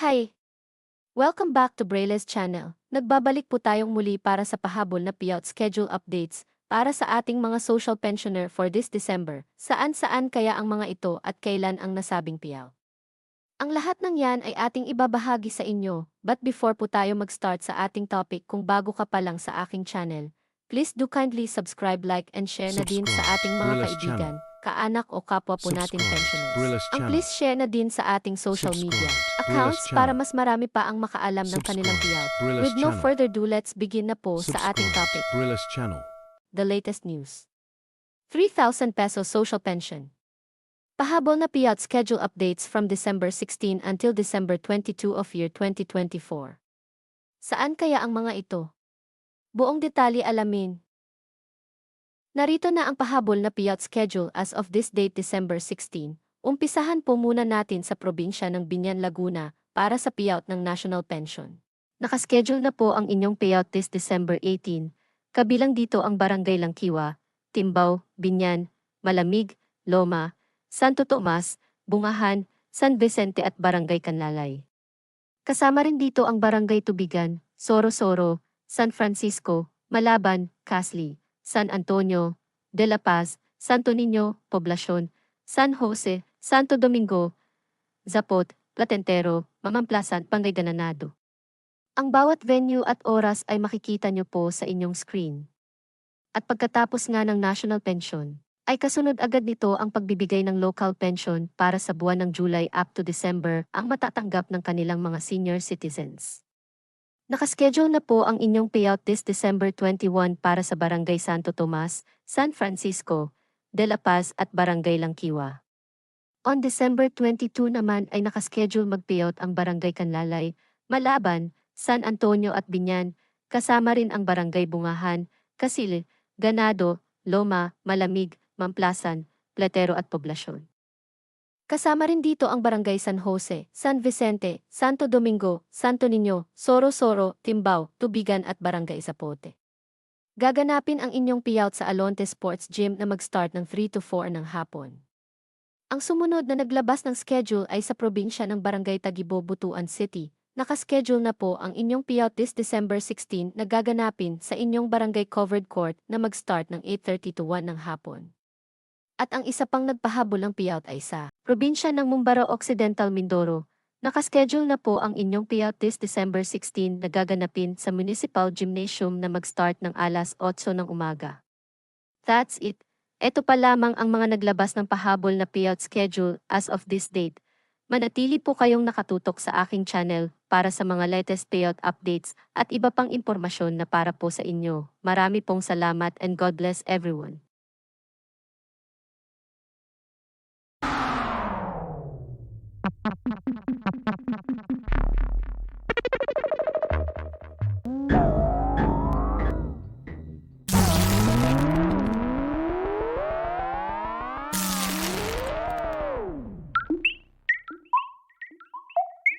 Hi! Welcome back to Brailes Channel. Nagbabalik po tayong muli para sa pahabol na payout schedule updates para sa ating mga social pensioner for this December. Saan-saan kaya ang mga ito at kailan ang nasabing payout? Ang lahat ng yan ay ating ibabahagi sa inyo, but before po tayo mag-start sa ating topic, kung bago ka pa lang sa aking channel, please do kindly subscribe, like, and share na din sa Subscribe, ating mga Brillis kaibigan, Channel. kaanak o kapwa po nating Subscribe, pensioners. Brillis Ang Channel. please share na din sa ating social media Subscribe, accounts Brillis para Channel. mas marami pa ang makaalam ng kanilang Subscribe, payout. Brillis With no Channel. further ado, let's begin na po sa ating Subscribe, topic. Brillis Channel. The latest news. 3,000 pesos social pension. Pahabol na payout schedule updates from December 16 until December 22 of year 2024. Saan kaya ang mga ito? Buong detalye alamin. Narito na ang pahabol na payout schedule as of this date, December 16. Umpisahan po muna natin sa probinsya ng Biñan, Laguna para sa payout ng national pension. Nakaschedule na po ang inyong payout this December 18. Kabilang dito ang Barangay Langkiwa, Timbao, Biñan, Malamig, Loma, Santo Tomas, Bungahan, San Vicente at Barangay Canlalay. Kasama rin dito ang Barangay Tubigan, Soro-Soro, San Francisco, Malaban, Casli, San Antonio, De La Paz, Santo Niño, Poblacion, San Jose, Santo Domingo, Zapot, Platentero, Mamamplasan, Pangasinan. Ang bawat venue at oras ay makikita nyo po sa inyong screen. At pagkatapos nga ng national pension, ay kasunod agad nito ang pagbibigay ng local pension para sa buwan ng July up to December ang matatanggap ng kanilang mga senior citizens. Nakaschedule na po ang inyong payout this December 21 para sa Barangay Santo Tomas, San Francisco, De La Paz at Barangay Langkiwa. On December 22 naman ay nakaschedule mag-payout ang Barangay Canlalay, Malaban, San Antonio at Biñan, kasama rin ang Barangay Bungahan, Casil, Ganado, Loma, Malamig, Mamplasan, Platero at Poblacion. Kasama rin dito ang Barangay San Jose, San Vicente, Santo Domingo, Santo Niño, Soro-Soro, Timbao, Tubigan at Barangay Zapote. Gaganapin ang inyong payout sa Alonte Sports Gym na mag-start ng 3 to 4 ng hapon. Ang sumunod na naglabas ng schedule ay sa probinsya ng Barangay Tagibo, Butuan City. Nakaschedule na po ang inyong payout this December 16 na gaganapin sa inyong barangay covered court na mag-start ng 8:30 to 1 ng hapon. At ang isa pang nagpahabol ng payout ay sa probinsya ng Mombaro Occidental, Mindoro. Nakaschedule na po ang inyong payout this December 16 na gaganapin sa Municipal Gymnasium na mag-start ng alas 8 ng umaga. That's it. Ito pa lamang ang mga naglabas ng pahabol na payout schedule as of this date. Manatili po kayong nakatutok sa aking channel para sa mga latest payout updates at iba pang impormasyon na para po sa inyo. Marami pong salamat and God bless everyone.